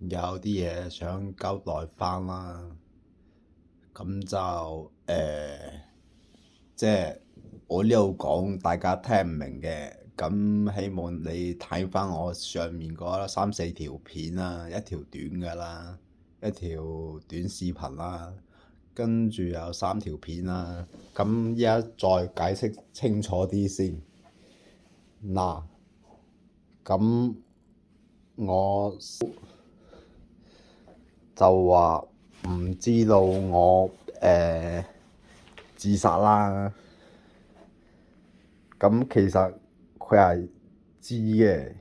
有啲嘢想交代翻啦。咁就即係我呢度講大家聽唔明嘅，咁希望你睇翻我上面嗰三四條片啦，一條短嘅啦，一條短視頻啦，跟住有三條片啦。咁依家再解釋清楚啲先。嗱，咁我就話唔知道我自殺啦。咁其實佢係知嘅。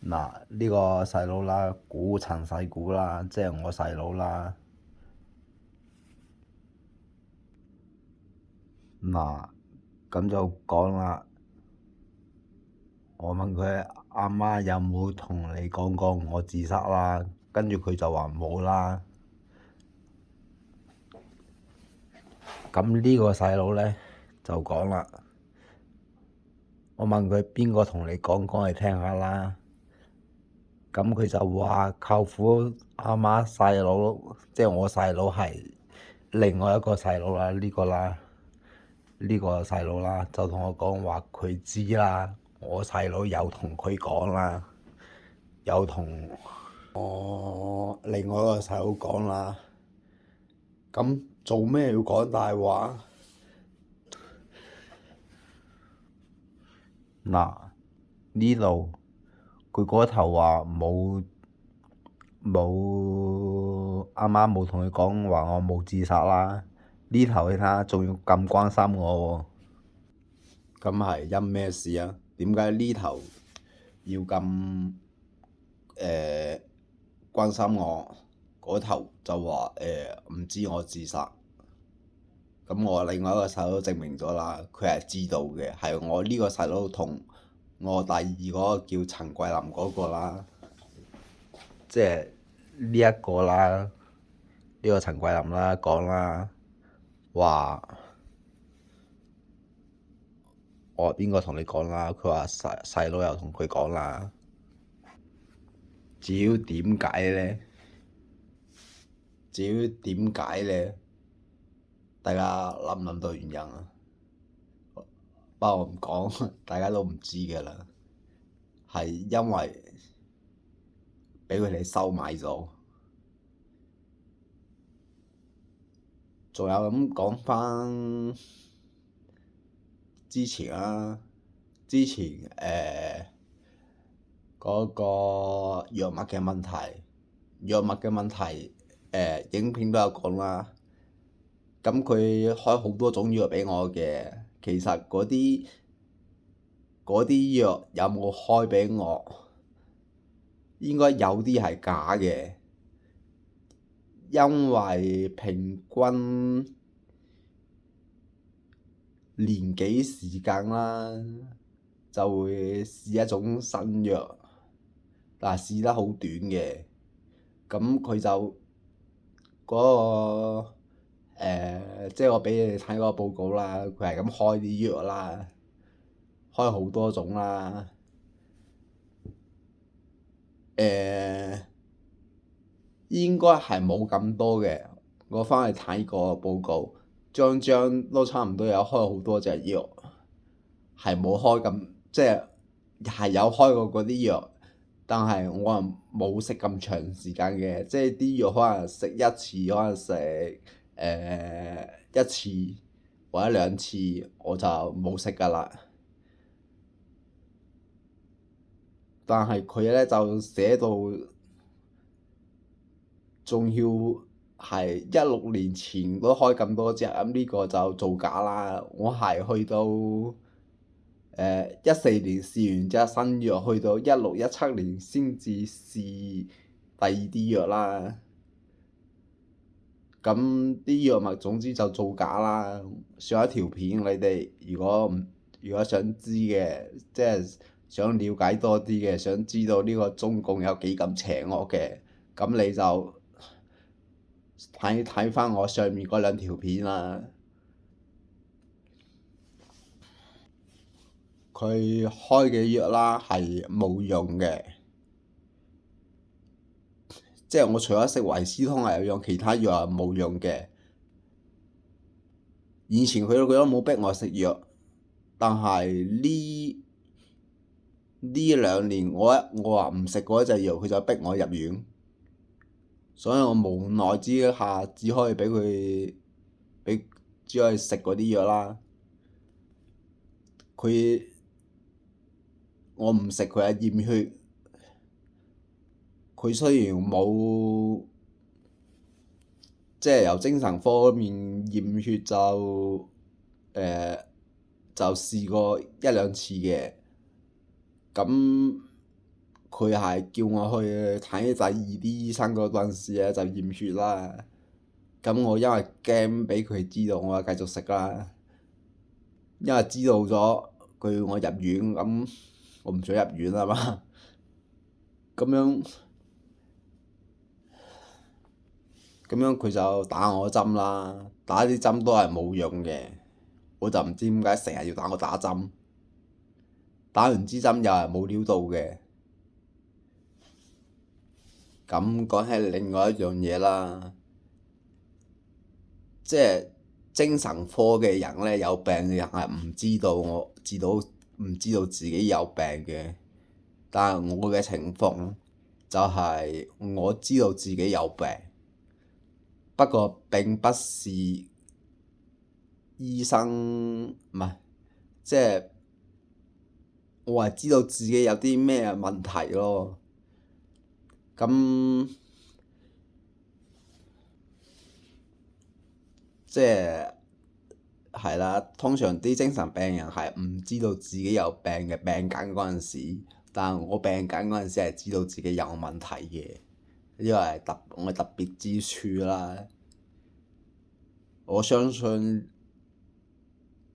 嗱，呢個細佬啦，陳世古啦，即係我細佬啦。嗱，咁就講啦。我問佢阿媽有冇同你講過我自殺啦，跟住佢就話冇啦。咁呢個細佬咧就講啦，我問佢邊個同你講嚟聽下啦。咁佢就話舅父阿媽細佬，即係我細佬係另外一個細佬啦，呢個啦，呢個細佬啦，就同我講話佢知啦，我細佬有同佢講啦，有同我另外一個細佬講啦。咁做咩要講大話？嗱，呢度佢嗰頭話冇阿媽冇同佢講話，我冇自殺啦。呢頭你睇下，仲要咁關心我喎。咁係因咩事啊？點解呢頭要咁關心我？嗰頭就話唔知我自殺。咁我另外一個細佬證明咗啦，佢係知道嘅，係我呢個細佬同我第二嗰個叫陳桂林嗰個啦，即係呢一個啦，呢個陳桂林啦講啦，話我邊個同你講啦？佢話細佬又同佢講啦。至於點解咧？大家諗唔諗到原因啊？不過我唔講，大家都唔知㗎啦。係因為俾佢哋收買咗。仲有咁講返之前啊，之前嗰個藥物嘅問題，影片都有講啦。咁佢開好多種藥畀我嘅，其實嗰啲藥有冇開畀我？應該有啲係假嘅，因為平均年幾時間啦，就會試一種新藥，但係試得好短嘅。咁佢就嗰個即係我畀你哋睇嗰個報告啦，佢係咁開啲藥啦，開好多種啦。應該係冇咁多嘅。我翻去睇過報告，張張都差唔多有開好多隻藥，係冇開咁，即係有開過嗰啲藥，但係我係冇食咁長時間嘅，即係啲藥可能食一次，可能食一次或者兩次，我就冇食㗎啦。但係佢咧就寫到，仲要係16年前都開咁多隻，咁呢個就造假啦。我係去到14年試完隻新藥，去到16、17年先至試第二啲藥啦。咁啲藥物總之就造假啦。上一條片你哋如果想知嘅，即係想了解多啲嘅，想知道呢個中共有幾咁邪惡嘅，咁你就睇翻我上面嗰兩條片啦。佢開嘅藥啦係冇用嘅，即係我除咗食維斯通係有用，其他藥係冇用嘅。以前佢都冇逼我食藥，但係呢兩年我話唔食嗰隻藥，佢就逼我入院，所以我無奈之下只可以只可以食嗰啲藥啦。我唔食佢係驗血，佢雖然冇即係由精神科嗰邊驗血就試過一兩次嘅，咁佢係叫我去睇第二啲醫生嗰陣時咧就驗血啦。咁我因為驚俾佢知道，我就繼續食啦。因為知道咗佢要我入院，咁我唔想入院啊嘛。咁樣佢就打我針啦，打啲針都係冇用嘅，我就唔知點解成日要打我打針，打完支針又係冇料到嘅。咁講起另外一樣嘢啦，即係精神科嘅人咧，有病嘅人係唔知道自己有病嘅，但係我嘅情況就係我知道自己有病。不過並不是醫生，唔係，即係我係知道自己有啲咩問題咯。咁即係啦，通常啲精神病人係唔知道自己有病嘅，病緊嗰陣時，但係我病緊嗰陣時係知道自己有問題嘅。呢個係我特別之處啦。我相信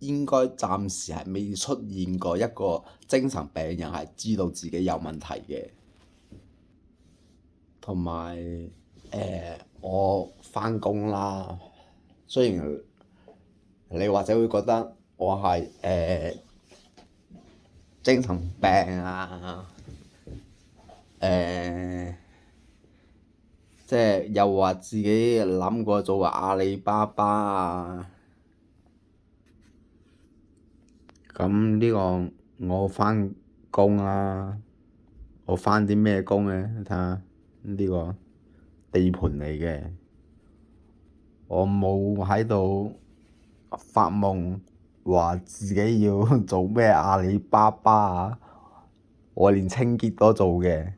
應該暫時係未出現過一個精神病人係知道自己有問題嘅。同埋我返工啦，雖然你或者會覺得我係精神病啊，即係又話自己諗過做阿里巴巴啊，咁呢個我返工啦，我返啲咩工咧？你睇下呢個地盤嚟嘅，我冇喺度發夢話自己要做咩阿里巴巴啊，我連清潔都做嘅。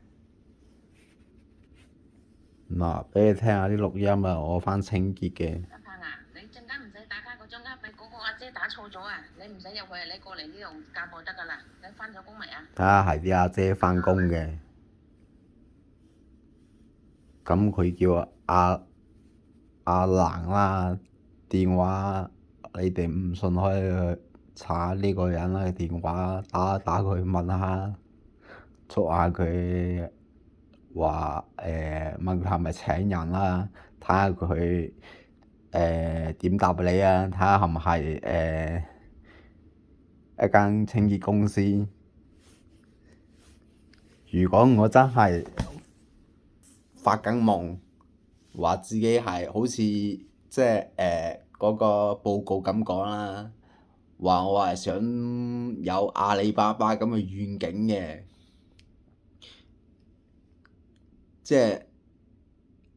嗱，畀你聽下啲錄音啊，我返清潔嘅。阿鵬啊，你陣間唔使打卡嗰張卡俾嗰個阿姐打錯咗啊！你唔使入去，你過嚟呢度夾就得㗎啦。你返咗工未啊？睇下係啲阿姐返工嘅，咁佢叫阿蘭啦，電話你哋唔信可以去查呢個人啦，電話打佢問下，捉下佢。話問佢係咪請人啦，睇下佢點答你啊，睇下係唔係一間清潔公司。如果我真係發緊夢，話自己係好似即係嗰個報告咁講啦，話我係想有阿里巴巴咁嘅願景嘅。即係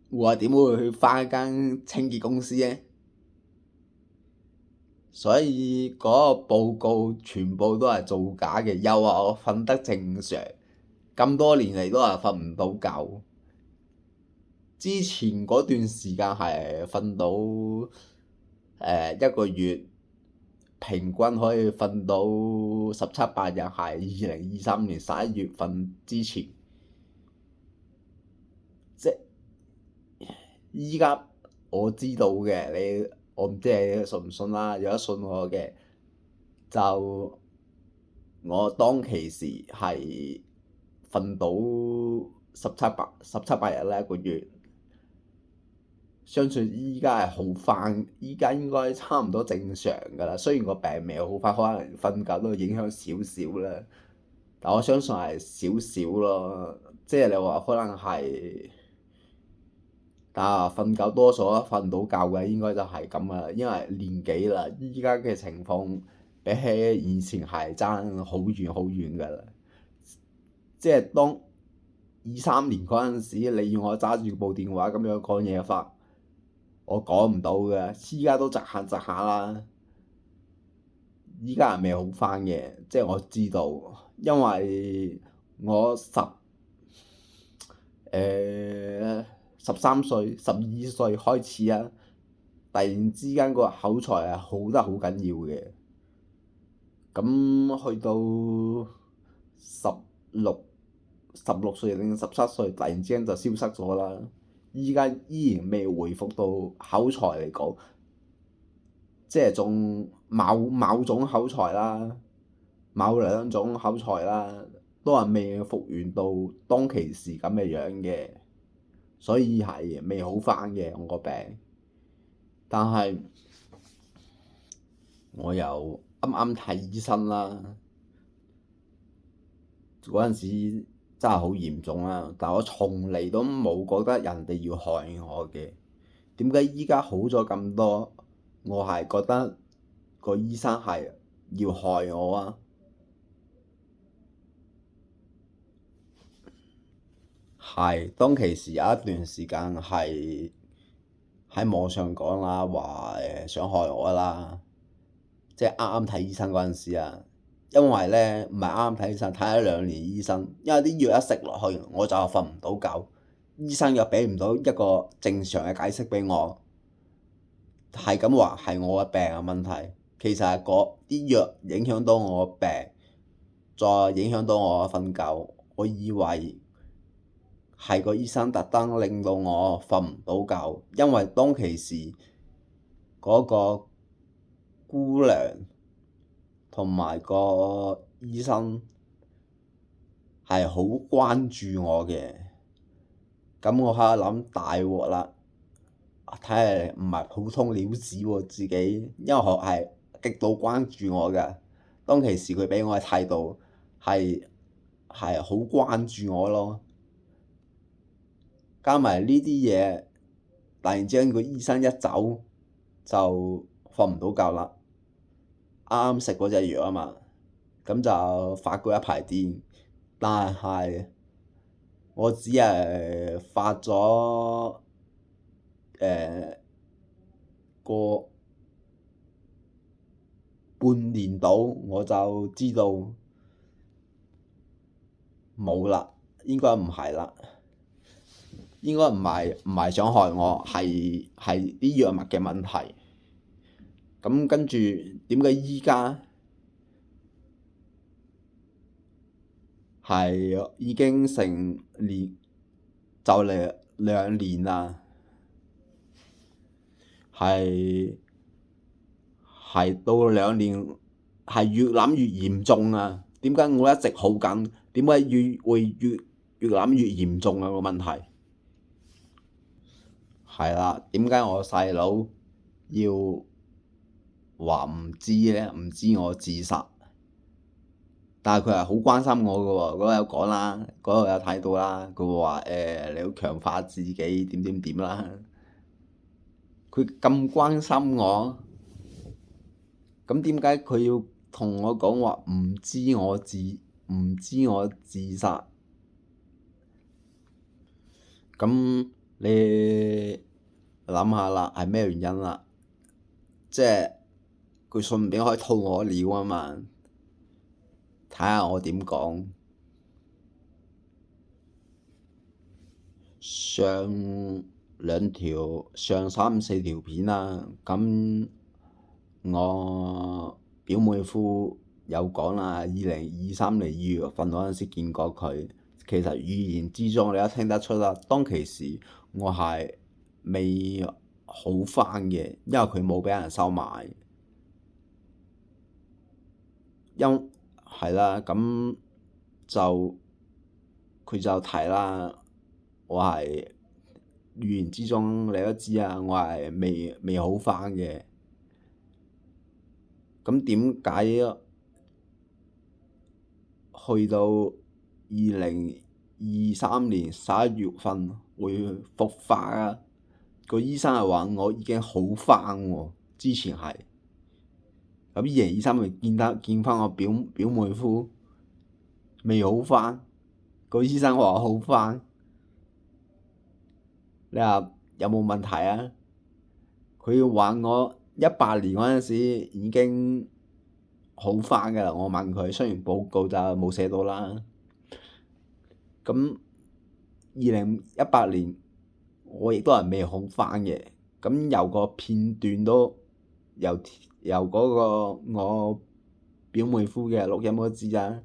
我點會去返一間清潔公司呢？所以嗰個報告全部都係造假嘅，又話我瞓得正常，咁多年嚟都係瞓唔到覺。之前嗰段時間係瞓到一個月平均可以瞓到17、18日，係2023年11月份之前。即依家我知道嘅，我唔知你信唔信啦。如果信我嘅，就我當其時係瞓到十七八日啦，一個月。相信依家係好翻，依家應該差唔多正常㗎啦。雖然個病未好翻，可能瞓覺都影響少少啦，但我相信係少少咯。即係你話可能係，但係瞓覺多數都瞓唔到覺嘅，應該就係咁啊。因為年紀啦，依家嘅情況比起以前係爭好遠好遠㗎啦。即係當23年嗰陣時，你要我揸住部電話咁樣講嘢法，我講唔到嘅。依家都窒下窒下啦，依家係未好翻嘅，即係我知道，因為我13歲、12歲開始啊，突然之間個口才係好得好緊要嘅，咁去到16歲定17歲，突然之間就消失咗啦。依家依然未回復到口才嚟講，即係仲某種口才啦，某兩種口才啦，都係未復原到當其時咁嘅樣嘅，所以係未好翻嘅我個病。但係我又啱啱睇醫生啦，嗰陣時真係好嚴重啦，但我從嚟都冇覺得人哋要害我嘅。點解依家好咗咁多，我係覺得個醫生係要害我啊？係當其時有一段時間係喺網上講啦，話想害我啦，即係啱啱睇醫生嗰陣時啊。因為咧唔係啱啱睇醫生，睇咗2年醫生，因為啲藥一食落去我就瞓唔到覺，醫生又俾唔到一個正常嘅解釋俾我，係咁話係我嘅病嘅問題，其實係嗰啲藥影響到我嘅病，再影響到我嘅瞓覺。我以為係個醫生特登令到我瞓唔到覺，因為當其時嗰個姑娘同埋個醫生係好關注我嘅，咁我喺度諗大鑊啦，睇嚟唔係普通料子喎自己，因為我係極度關注我㗎。當其時佢俾我嘅態度係好關注我咯，加埋呢啲嘢，突然之間個醫生一走就瞓唔到覺啦。啱啱食嗰隻藥啊嘛，咁就發過一排癲，但係我只係發咗個半年到，我就知道冇啦，應該唔係啦，應該唔係想害我，係啲藥物嘅問題。咁跟住點解依家係已經成年就嚟2年啦？係到2年係越諗越嚴重啊！點解我一直好緊？點解會越諗越嚴重啊個問題？係啦，點解我細佬要話唔知咧？唔知我自殺，但係佢係好關心我嘅喎。嗰度有講啦，嗰度有睇到啦。佢話你要強化自己點點點啦。佢咁關心我，咁點解佢要同我講話唔知我自殺？咁你諗下啦，係咩原因啦？即係佢順便可以套我料啊嘛，睇下我點講。上3、4條片啦，咁我表妹夫有講啦，2023年2月份嗰陣時見過佢。其實語言之中你都聽得出啦，當其時我係未好翻嘅，因為佢冇俾人收買。係啦，咁就佢就提啦，我係言之中你都知啊，我係未好返嘅。咁點解去到2023年11月份會復發啊？個醫生係話我已經好返喎，之前係。咁2023年見翻我表妹夫未好返，個醫生話好返，你話有冇問題啊？佢話我18年嗰陣時已經好返㗎啦。我問佢，雖然報告就冇寫到啦。咁2018年我亦都係未好返嘅。咁有個片段都由嗰個我表妹夫嘅錄音都知啦。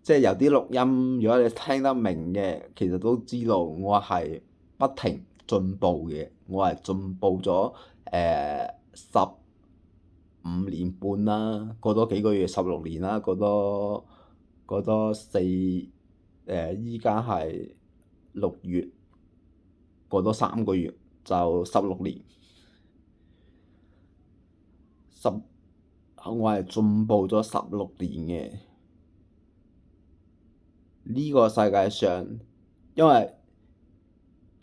即係有啲錄音，如果你聽得明嘅，其實都知道我係不停進步嘅。我係進步咗15年半啦，過多幾個月16年啦，過多依家係6月，過多3個月就16年。我係進步咗16年嘅。呢個世界上，因為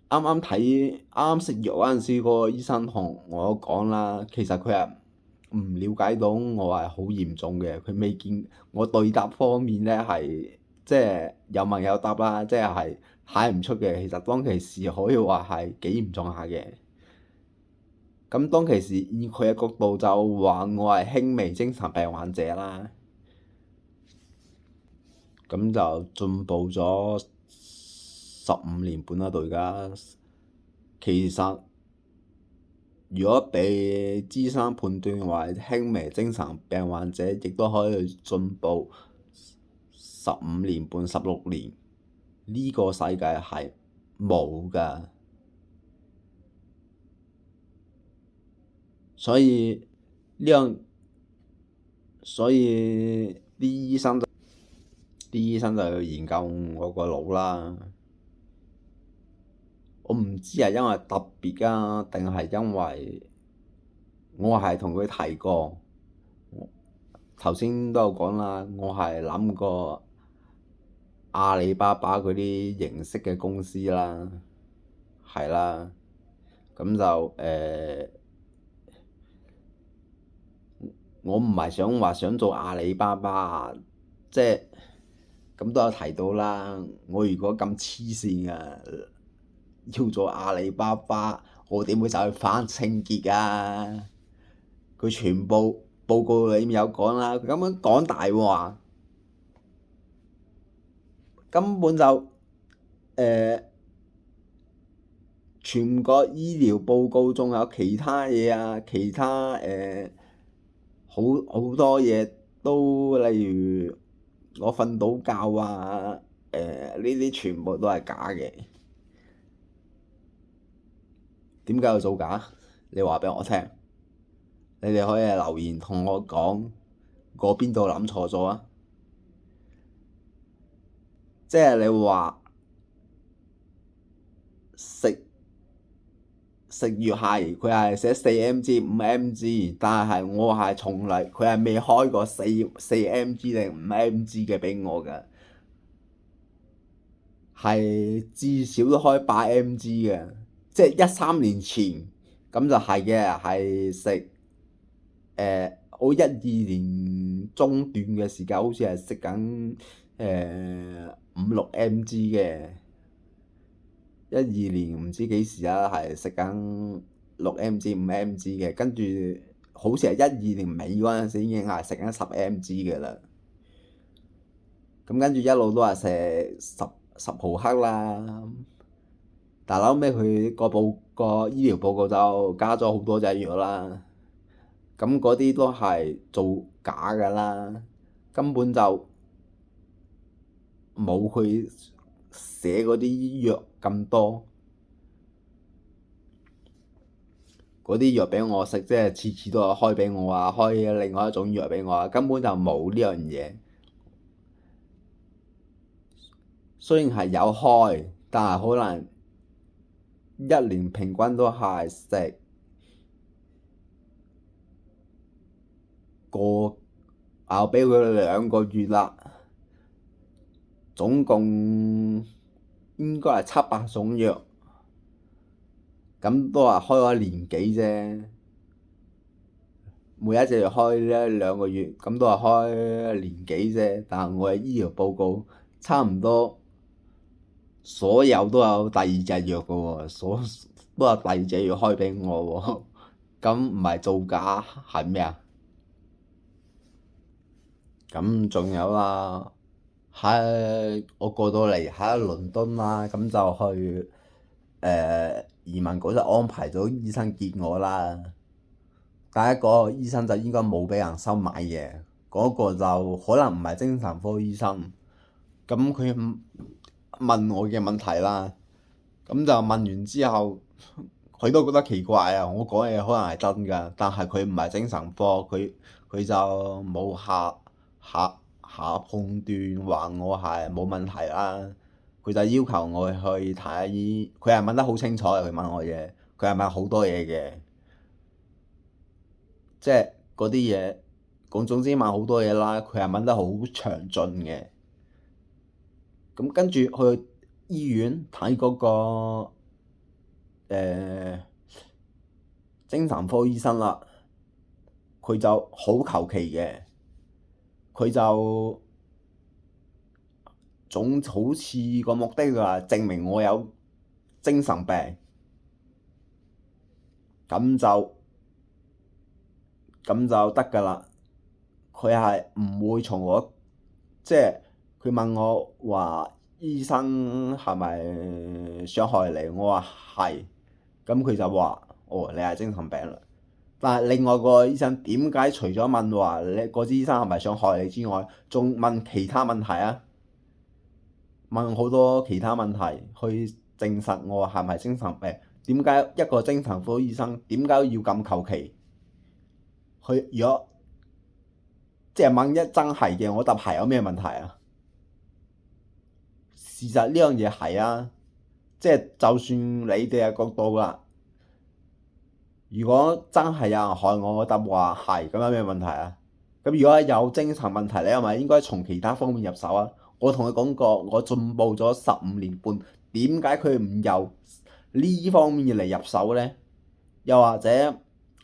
啱啱食藥嗰陣時，個醫生同我講啦，其實佢係唔了解到我係好嚴重嘅，佢未見我對答方面咧係即係有問有答啦，即係睇唔出嘅。其實當其時可以話係幾嚴重下嘅。咁當其時以佢嘅角度就話我係輕微精神病患者啦。咁就進步咗15年半啦，到而家。其實如果被醫生判斷為輕微精神病患者，亦都可以進步15年半、16年。呢個世界係冇㗎，所以啲醫生就要研究我個腦啦。我唔知係因為特別啊，定係因為我係同佢提過，頭先都有講啦，我係諗過阿里巴巴嗰啲形式嘅公司啦，係啦，咁就我唔係想做阿里巴巴啊，即係咁都有提到啦。我如果咁黐線啊，要做阿里巴巴，我點會走去返清潔啊？佢全部報告裡面有講啦，佢咁樣講大話，根本就全個醫療報告仲有其他嘢啊，其他好多嘢都，例如我瞓到覺啊，呢啲全部都係假嘅。點解要造假？你話俾我聽。你哋可以留言同我講，嗰邊度諗錯咗啊？即係你話食藥係佢係寫4mg、5mg，但係我係從嚟佢係未開過4mg 定5mg 嘅俾我㗎，係至少都開8mg 嘅，即係13年前咁就係嘅，係食我12年中段嘅時間，好似係食緊5-6mg 嘅。12年唔知幾時啊，係食緊6mg、5mg 嘅，跟住好似係12年尾嗰陣時已經係食緊10mg 嘅啦。咁跟住一路都係食十毫克啦。但係後尾佢個醫療報告就加咗好多隻藥啦。咁嗰啲都係造假㗎啦，根本就冇去寫嗰啲藥咁多。嗰啲藥俾我食，即係次次都有開俾我啊，開另外一種藥俾我啊，根本就冇呢樣嘢。雖然係有開，但係可能一年平均都係食個俾佢2個月啦，總共應該係700種藥，咁都係開咗年幾啫。每一隻藥開2個月，咁都係開年幾啫。但係我嘅醫療報告差唔多所有都有第二隻藥嘅喎，都有第二隻藥開俾我喎，咁唔係造假係咩啊？咁仲有啦，我過到嚟喺倫敦啦，咁就去移民局就安排咗醫生見我啦。第一個醫生就應該冇俾人收買嘅，嗰個就可能唔係精神科醫生。咁佢問我嘅問題啦，咁就問完之後，佢都覺得奇怪啊！我講嘢可能係真㗎，但係佢唔係精神科，佢就冇下判斷話我係冇問題啦。佢就要求我去睇下醫，佢係問得好清楚嘅，佢問我嘢，佢係問好多嘢嘅。即係嗰啲嘢，總之問好多嘢啦，佢係問得好詳盡嘅。咁跟住去醫院睇嗰個精神科醫生啦，佢就好求其嘅，佢就總好似個目的就係證明我有精神病，咁就得㗎啦。佢係唔會從我，即係佢問我話醫生係咪想害你？我話係，咁佢就話哦，你係精神病啦。但係另外個醫生點解除咗問話你嗰支醫生係咪想害你之外，仲問其他問題啊？問好多其他問題去證實我係咪精神病？點解一個精神科醫生點解要咁求其？佢如果即係問一真係嘅，我答係有咩問題啊？事實呢樣嘢係啊，即係就算你哋嘅角度啦，如果真係有人害我，我答話係，咁有咩問題啊？咁如果有精神問題，你係咪應該從其他方面入手啊？我同佢講過，我進步咗15年半，點解佢唔由呢方面嚟入手呢？又或者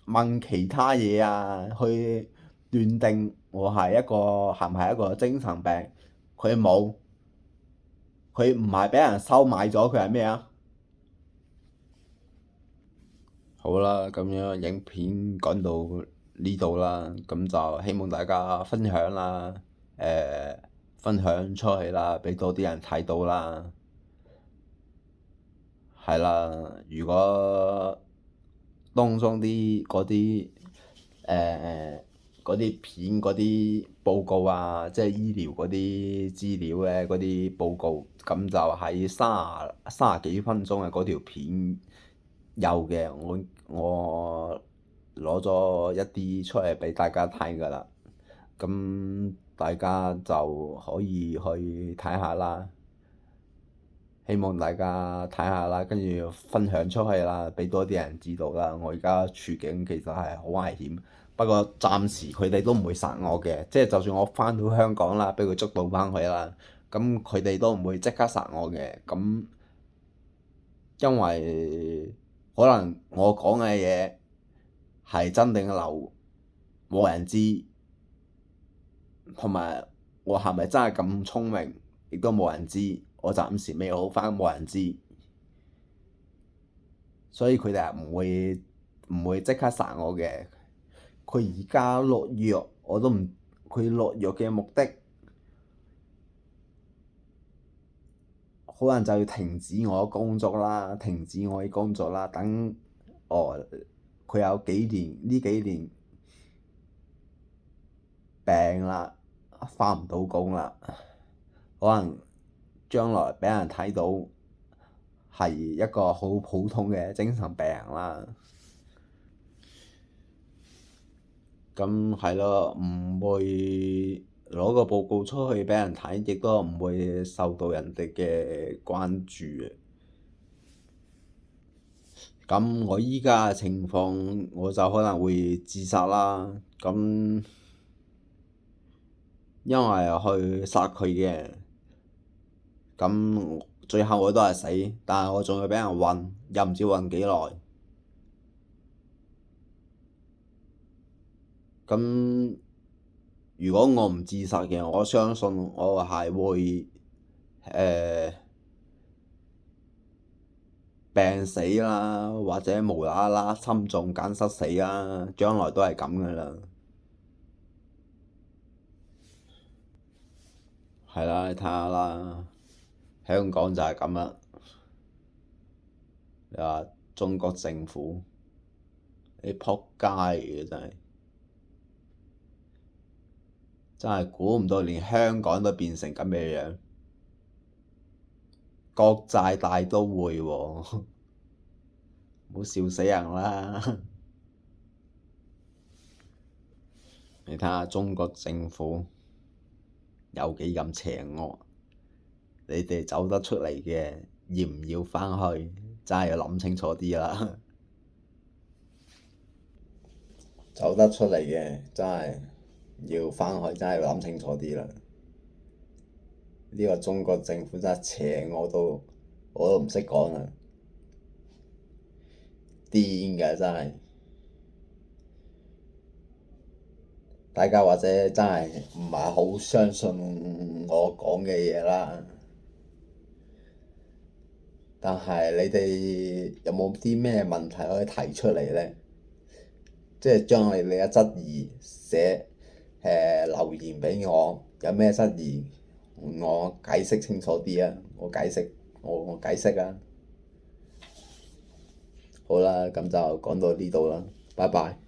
問其他嘢啊，去斷定我係唔係一個精神病？佢冇，佢唔係俾人收買咗，佢係咩啊？好啦，咁樣影片講到呢度啦，咁就希望大家分享啦，分享出去啦，俾多啲人睇到啦。係啦，如果當中嗰啲片嗰啲報告啊，即係醫療嗰啲資料嘅嗰啲報告，咁就喺三十幾分鐘嘅嗰條片有嘅，我攞咗一啲出嚟俾大家睇㗎啦，咁大家就可以去睇下啦。希望大家睇下啦，跟住分享出去啦，俾多啲人知道啦。我而家處境其實係好危險，不過暫時佢哋都唔會殺我嘅，即係就算我翻到香港啦，俾佢捉到翻去啦，咁佢哋都唔會即刻殺我嘅。咁因為可能我講嘅嘢係真定流，冇人知，同埋我係咪真係咁聰明，亦都冇人知。我暫時未好翻，冇人知，所以佢哋係唔會即刻殺我嘅。佢而家落藥，我都唔，佢落藥嘅目的，可能就要停止我嘅工作啦，等佢有呢幾年病啦，翻唔到工啦，可能將來俾人睇到係一個好普通嘅精神病人啦。咁係咯，唔會攞個報告出去俾人睇，亦都唔會受到人哋嘅關注。咁我依家嘅情況，我就可能會自殺啦。咁因為去殺佢嘅，咁最後我都係死，但係我仲要俾人韞，又唔知韞幾耐。咁如果我唔自殺嘅，我相信我係會病死啦，或者無啦啦心臟梗塞死啦，將來都係咁噶啦。係啦，你睇下啦，香港就係咁啦。你話中國政府，你仆街嘅真係估唔到，連香港都變成咁嘅樣，國際大都會喎，唔好笑死人啦！你睇下中國政府有幾咁邪惡，你哋走得出嚟嘅，要唔要返去？真係要諗清楚啲啦！走得出嚟嘅，真係要返去，真係要諗清楚啲啦！呢個中國政府真係邪惡到我都唔識講啦，癲㗎真係！大家或者真係唔係好相信我講嘅嘢啦，但係你哋有冇啲咩問題可以提出嚟呢？即係將你哋嘅質疑留言俾我，有咩質疑我解釋清楚啲啊！我解釋啊！好啦，咁就講到呢度啦，拜拜。